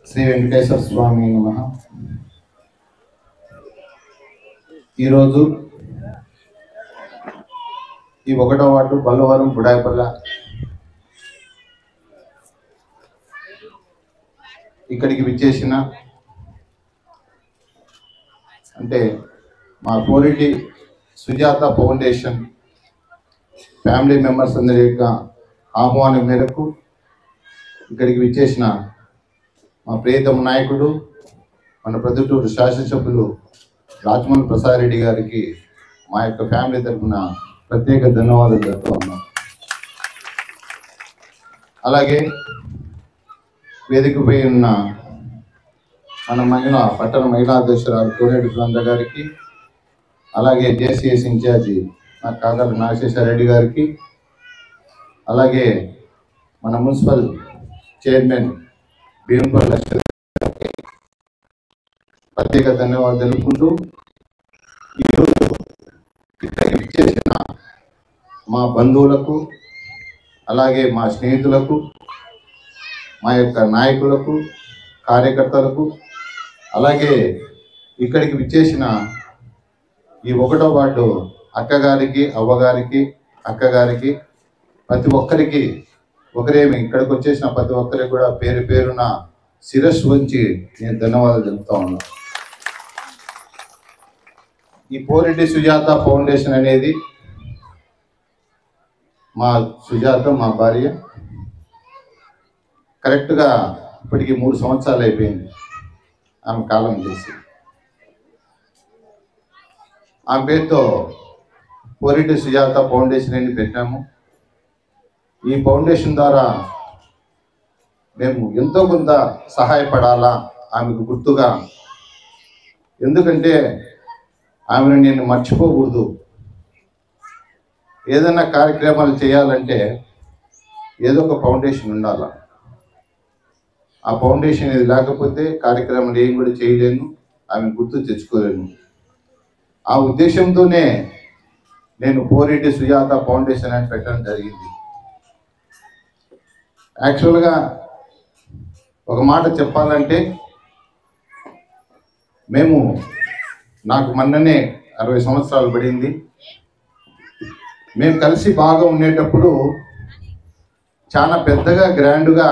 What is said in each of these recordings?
శ్రీ వెంకటేశ్వర స్వామి నమః. ఈరోజు ఈ 1వ వార్డు బల్లవరం బుడాయిపల్ల ఇక్కడికి విచ్చేసిన అంటే మా కోరిటి సుజాత ఫౌండేషన్ ఫ్యామిలీ మెంబర్స్ అందరి యొక్క ఆహ్వానం మేరకు ఇక్కడికి విచ్చేసిన మా ప్రియతమ నాయకుడు మన ప్రొద్దుటూరు శాసనసభ్యులు రాజమౌళి ప్రసాద్ రెడ్డి గారికి మా యొక్క ఫ్యామిలీ తరఫున ప్రత్యేక ధన్యవాదాలు చెప్తా ఉన్నాం. అలాగే వేదికపై ఉన్న మన పట్టణ మహిళా అధ్యక్షురాలు కోనేటి బృంద గారికి, అలాగే జేసీఎస్ ఇన్ఛార్జి నా కాగల నాగేశ్వర రెడ్డి గారికి, అలాగే మన మున్సిపల్ చైర్మన్ భీమపల్లి ప్రత్యేక ధన్యవాదాలు తెలుపుకుంటూ ఈరోజు ఇక్కడికి విచ్చేసిన మా బంధువులకు, అలాగే మా స్నేహితులకు, మా యొక్క నాయకులకు, కార్యకర్తలకు, అలాగే ఇక్కడికి విచ్చేసిన ఈ 1వ వార్డు అక్కగారికి, అవ్వగారికి, అక్కగారికి, ప్రతి ఒక్కరికి ఒకరేమి ఇక్కడికి వచ్చేసిన ప్రతి ఒక్కరికి కూడా పేరు పేరున శిరస్సు వంచి నేను ధన్యవాదాలు తెలుపుతా ఉన్నాను. ఈ పోరెడ్డి సుజాత ఫౌండేషన్ అనేది మా సుజాత మా భార్య కరెక్ట్గా ఇప్పటికి 3 సంవత్సరాలు అయిపోయింది ఆమె కాలం చేసి. ఆమె పేరుతో పోరెడ్డి సుజాత ఫౌండేషన్ అని పెట్టాము. ఈ ఫౌండేషన్ ద్వారా మేము ఎంతో కొంత సహాయపడాలా ఆమెకు గుర్తుగా, ఎందుకంటే ఆమెను నేను మర్చిపోకూడదు. ఏదైనా కార్యక్రమాలు చేయాలంటే ఏదో ఒక ఫౌండేషన్ ఉండాల. ఆ ఫౌండేషన్ ఇది లేకపోతే కార్యక్రమాలు ఏం కూడా చేయలేను, ఆమె గుర్తు తెచ్చుకోలేను. ఆ ఉద్దేశంతోనే నేను పోరెడ్డి సుజాత ఫౌండేషన్ అని పెట్టడం జరిగింది. యాక్చువల్గా ఒక మాట చెప్పాలంటే నాకు మొన్ననే 60 సంవత్సరాలు పడింది. మేము కలిసి బాగా ఉండేటప్పుడు చాలా పెద్దగా గ్రాండ్గా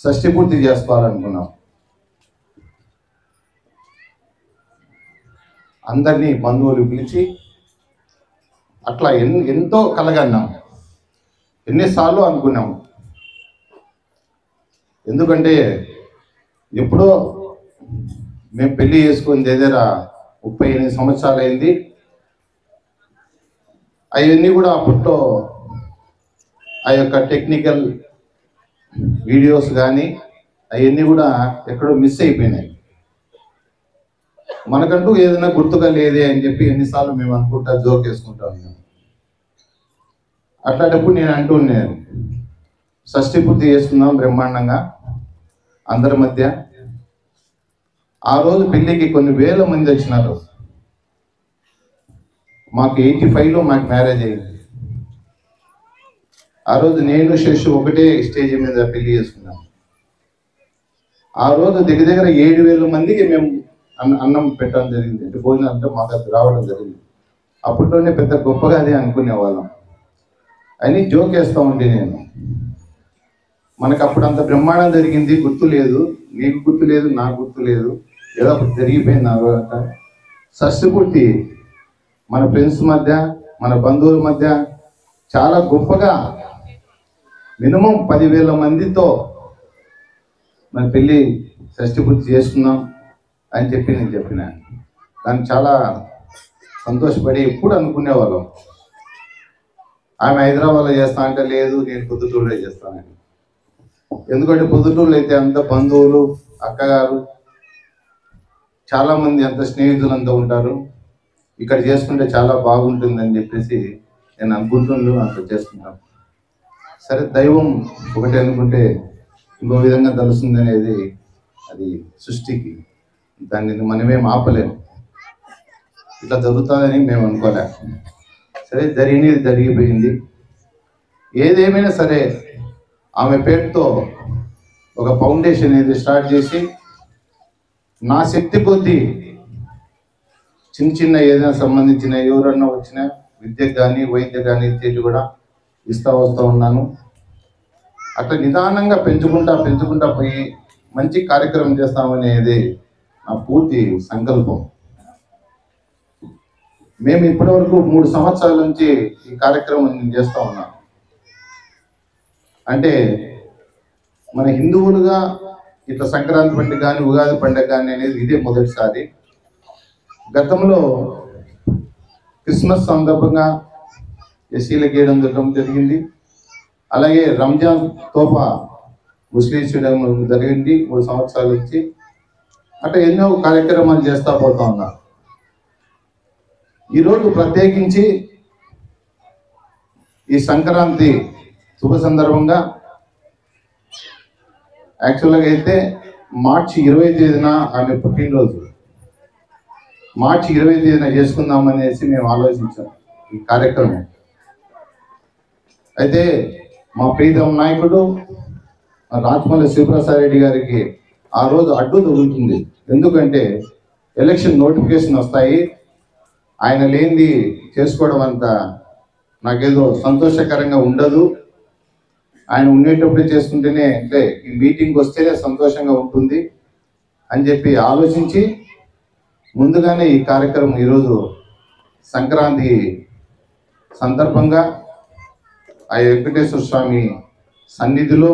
షష్ఠి పూర్తి చేసుకోవాలనుకున్నాం. అందరినీ బంధువులు పిలిచి అట్లా ఎంతో కలగన్నాం, ఎన్నిసార్లు అనుకున్నాము. ఎందుకంటే ఎప్పుడో మేము పెళ్లి చేసుకుని దగ్గర 38 సంవత్సరాలు అయింది. అవన్నీ కూడా అప్పట్లో ఆ యొక్క టెక్నికల్ వీడియోస్ కానీ అవన్నీ కూడా ఎక్కడో మిస్ అయిపోయినాయి. మనకంటూ ఏదైనా గుర్తుగా లేదే అని చెప్పి ఎన్నిసార్లు మేము అనుకుంటా జోక్ వేసుకుంటా ఉన్నాం. అట్లాంటప్పుడు నేను అంటున్నాను, షష్ఠి పూర్తి చేసుకుందాం బ్రహ్మాండంగా అందరి మధ్య. ఆ రోజు పెళ్ళికి కొన్ని వేల మంది వచ్చినారు. మాకు 85లో మాకు మ్యారేజ్ అయింది. ఆ రోజు నేను శేషు ఒకటే స్టేజ్ మీద పెళ్లి చేసుకున్నాం. ఆ రోజు దగ్గర 7,000 మందికి మేము అన్నం పెట్టడం జరిగింది. అంటే భోజనం అంటే మాకు అది రావడం జరిగింది. అప్పట్లోనే పెద్ద గొప్పగా అదే అనుకునేవాళ్ళం అని జోక్ వేస్తూ ఉంటే నేను, మనకు అప్పుడు అంత బ్రహ్మాండం జరిగింది, గుర్తు లేదు, నీకు గుర్తు లేదు, నాకు గుర్తు లేదు, ఏదో అప్పుడు జరిగిపోయింది. నా షష్ఠి పూర్తి మన ఫ్రెండ్స్ మధ్య, మన బంధువుల మధ్య చాలా గొప్పగా మినిమం 10,000 మందితో మన పెళ్ళి షష్ఠి పూర్తి చేసుకున్నాం అని చెప్పి నేను చెప్పిన. దాన్ని చాలా సంతోషపడి ఎప్పుడు అనుకునేవాళ్ళం. ఆమె హైదరాబాద్లో చేస్తా అంటే లేదు, నేను పొద్దుటూరులో చేస్తానని. ఎందుకంటే పొద్దుటూరులో అయితే అంత బంధువులు, అక్కగారు, చాలామంది అంత స్నేహితులు అంతా ఉంటారు. ఇక్కడ చేసుకుంటే చాలా బాగుంటుందని చెప్పేసి నేను అనుకుంటున్నాను, అంత చేసుకుంటాను. సరే, దైవం ఒకటి అనుకుంటే ఇంకో విధంగా తెలుస్తుంది అనేది అది సృష్టికి, దాన్ని మనమేం ఆపలేము. ఇట్లా జరుగుతుందని మేము అనుకోలే. సరే, జరిగిపోయింది. ఏదేమైనా సరే ఆమె పేరుతో ఒక ఫౌండేషన్ అనేది స్టార్ట్ చేసి నా శక్తి కొద్దీ చిన్న చిన్న ఏదైనా సంబంధించిన ఎవరన్నా వచ్చిన విద్యకు కానీ వైద్య కానీ ఇచ్చేటి కూడా వస్తూ ఉన్నాను. అట్లా నిదానంగా పెంచుకుంటా పోయి మంచి కార్యక్రమం చేస్తామనేది నా పూర్తి సంకల్పం. మేము ఇప్పటివరకు 3 సంవత్సరాల నుంచి ఈ కార్యక్రమం చేస్తూ ఉన్నాం. అంటే మన హిందువులుగా ఇట్లా సంక్రాంతి పండుగ కానీ ఉగాది పండుగ కానీ అనేది ఇదే మొదటిసారి. గతంలో క్రిస్మస్ సందర్భంగా ఎస్సీల గీయడం జరిగింది. అలాగే రంజాన్ తోఫా ముస్లిమ్స్ జరిగింది 3 సంవత్సరాల నుంచి. అట్లా ఎన్నో కార్యక్రమాలు చేస్తూ పోతా ఉన్నారు. ఈరోజు ప్రత్యేకించి ఈ సంక్రాంతి శుభ సందర్భంగా యాక్చువల్గా అయితే మార్చి 20 తేదీన ఆమె పుట్టినరోజు. మార్చి 20 తేదీన చేసుకుందామనేసి మేము ఆలోచించాం ఈ కార్యక్రమం. అయితే మా ప్రీతం నాయకుడు రాజమౌళి శివప్రసాద్ రెడ్డి గారికి ఆ రోజు అడ్డు తగులుతుంది. ఎందుకంటే ఎలక్షన్ నోటిఫికేషన్ వస్తాయి, ఆయన లేనిది చేసుకోవడం అంత నాకేదో సంతోషకరంగా ఉండదు, ఆయన ఉండేటప్పుడే చేసుకుంటేనే అంటే ఈ మీటింగ్ వస్తేనే సంతోషంగా ఉంటుంది అని చెప్పి ఆలోచించి ముందుగానే ఈ కార్యక్రమం ఈరోజు సంక్రాంతి సందర్భంగా ఆ వెంకటేశ్వర స్వామి సన్నిధిలో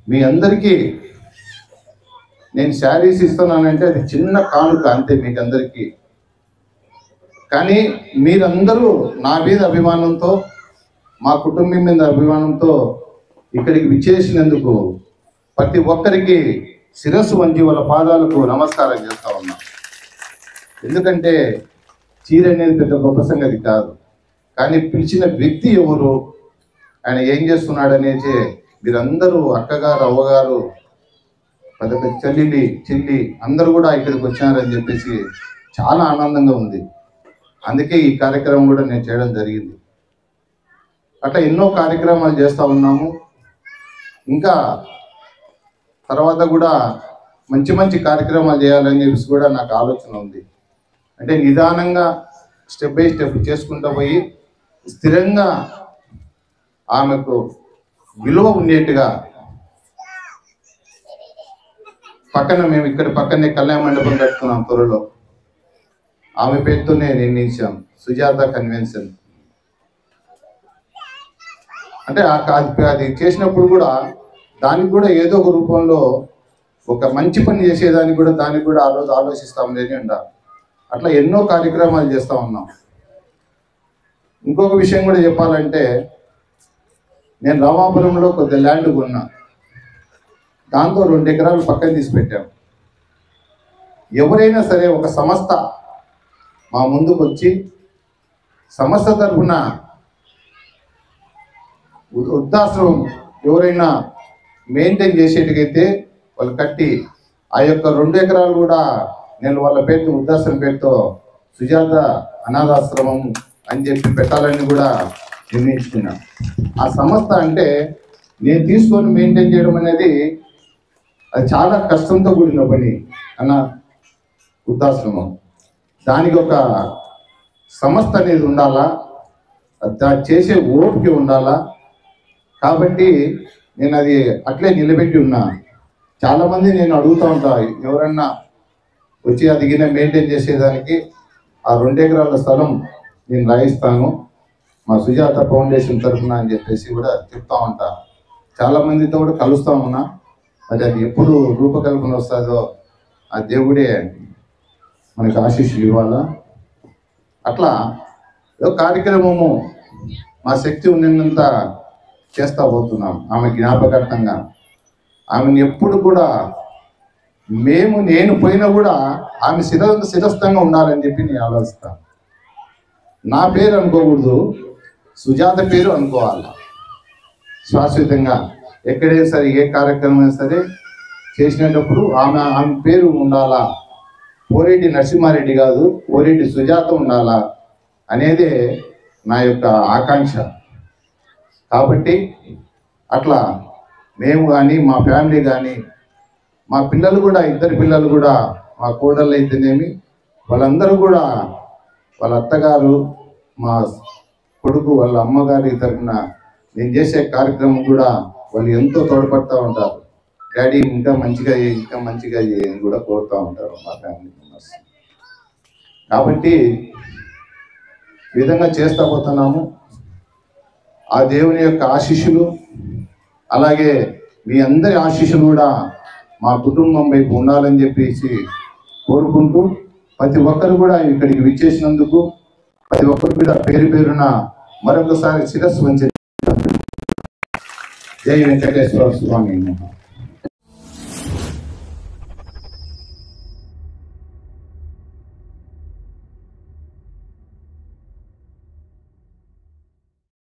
మీ అందరికీ నేను శారీస్ ఇస్తున్నానంటే అది చిన్న కానుక అంతే మీకు అందరికీ. కానీ మీరందరూ నా మీద అభిమానంతో, మా కుటుంబం మీద అభిమానంతో ఇక్కడికి విచ్చేసినందుకు ప్రతి ఒక్కరికి శిరస్సు వంచి వాళ్ళ పాదాలకు నమస్కారం చేస్తా ఉన్నా. ఎందుకంటే చీర అనేది పెద్ద గొప్ప సంగతి కాదు, కానీ పిలిచిన వ్యక్తి ఎవరు, ఆయన ఏం చేస్తున్నాడు అనేది మీరందరూ అక్కగారు అవ్వగారు పెద్ద చెల్లి అందరూ కూడా ఇక్కడికి వచ్చారని చెప్పేసి చాలా ఆనందంగా ఉంది. అందుకే ఈ కార్యక్రమం కూడా నేను చేయడం జరిగింది. అట్లా ఎన్నో కార్యక్రమాలు చేస్తూ ఉన్నాము. ఇంకా తర్వాత కూడా మంచి మంచి కార్యక్రమాలు చేయాలని చెప్పేసి కూడా నాకు ఆలోచన ఉంది. అంటే నిదానంగా స్టెప్ బై స్టెప్ చేసుకుంటూ పోయి స్థిరంగా ఆమెకు విలువ ఉండేట్టుగా మేము ఇక్కడ పక్కనే కళ్యాణ మండపం కట్టుకున్నాం త్వరలో. ఆమె పేరుతోనే నిర్ణయించాం, సుజాత కన్వెన్షన్. అంటే అది చేసినప్పుడు కూడా దానికి కూడా ఏదో ఒక రూపంలో ఒక మంచి పని చేసేదానికి కూడా దానికి కూడా ఆ రోజు ఆలోచిస్తాం లేని ఉండాలి. అట్లా ఎన్నో కార్యక్రమాలు చేస్తూ ఉన్నాం. ఇంకొక విషయం కూడా చెప్పాలంటే, నేను రామాపురంలో కొద్ది ల్యాండ్ కొన్నా, దాంతో 2 ఎకరాలు పక్కన తీసి పెట్టాం. ఎవరైనా సరే ఒక సంస్థ మా ముందుకు వచ్చి సంస్థ తరఫున వృద్ధాశ్రమం ఎవరైనా మెయింటైన్ చేసేటికైతే వాళ్ళు కట్టి ఆ యొక్క 2 ఎకరాలు కూడా నేను వాళ్ళ పేరుతో వృద్ధాశ్రమం పేరుతో సుజాత అనాథాశ్రమం అని చెప్పి పెట్టాలని కూడా నిర్ణయించుకున్నాను. ఆ సంస్థ అంటే నేను తీసుకొని మెయింటైన్ చేయడం అనేది అది చాలా కష్టంతో కూడిన పని. వృద్ధాశ్రమం దానికి ఒక సంస్థ అనేది ఉండాలా, చేసే ఓపిక ఉండాలా. కాబట్టి నేను అది అట్లే నిలబెట్టి ఉన్నా. చాలామంది నేను అడుగుతూ ఉంటా, ఎవరన్నా వచ్చి అది గిన్నె మెయింటైన్ చేసేదానికి ఆ 2 ఎకరాల స్థలం నేను రాయిస్తాను మా సుజాత ఫౌండేషన్ తరఫున అని చెప్పేసి కూడా చెప్తా ఉంటా. చాలామందితో కూడా కలుస్తూ ఉన్నా. మరి అది ఎప్పుడు రూపకల్పన వస్తుందో ఆ దేవుడే మనకు ఆశీస్సులు ఇవ్వాలా. అట్లా కార్యక్రమము మా శక్తి ఉన్నంత చేస్తూ పోతున్నాం. ఆమె జ్ఞాపకార్థంగా ఆమెను ఎప్పుడు కూడా నేను పోయినా కూడా ఆమె శిరస్థంగా ఉండాలని చెప్పి నేను ఆలోచిస్తాను. నా పేరు అనుకోకూడదు, సుజాత పేరు అనుకోవాలి శాశ్వతంగా. ఎక్కడైనా సరే ఏ కార్యక్రమం అయినా సరే చేసినప్పుడు ఆమె పేరు ఉండాలా. పోరెడ్డి నరసింహారెడ్డి కాదు, పోరెడ్డి సుజాత ఉండాలా అనేదే నా యొక్క ఆకాంక్ష. కాబట్టి అట్లా మేము కానీ మా ఫ్యామిలీ కానీ మా పిల్లలు కూడా, ఇద్దరు పిల్లలు కూడా, మా కోడళ్ళు అయితేనేమి వాళ్ళందరూ కూడా వాళ్ళ అత్తగారు, మా కొడుకు వాళ్ళ అమ్మగారి తరఫున నేను చేసే కార్యక్రమం కూడా వాళ్ళు ఎంతో తోడ్పడుతూ ఉంటారు. డాడీ ఇంకా మంచిగా ఇంకా మంచిగా అని కూడా కోరుతూ ఉంటారు మా ఫ్యామిలీ మెంబర్స్. కాబట్టి ఈ విధంగా చేస్తూ పోతున్నాము. ఆ దేవుని యొక్క ఆశీస్సులు, అలాగే మీ అందరి ఆశీస్సులు కూడా మా కుటుంబం వైపు ఉండాలని చెప్పేసి కోరుకుంటూ, ప్రతి ఒక్కరు కూడా ఇక్కడికి విచ్చేసినందుకు ప్రతి ఒక్కరు కూడా పేరు పేరున మరొకసారి శిరస్సు వంచి జై వెంకటేశ్వర స్వామి.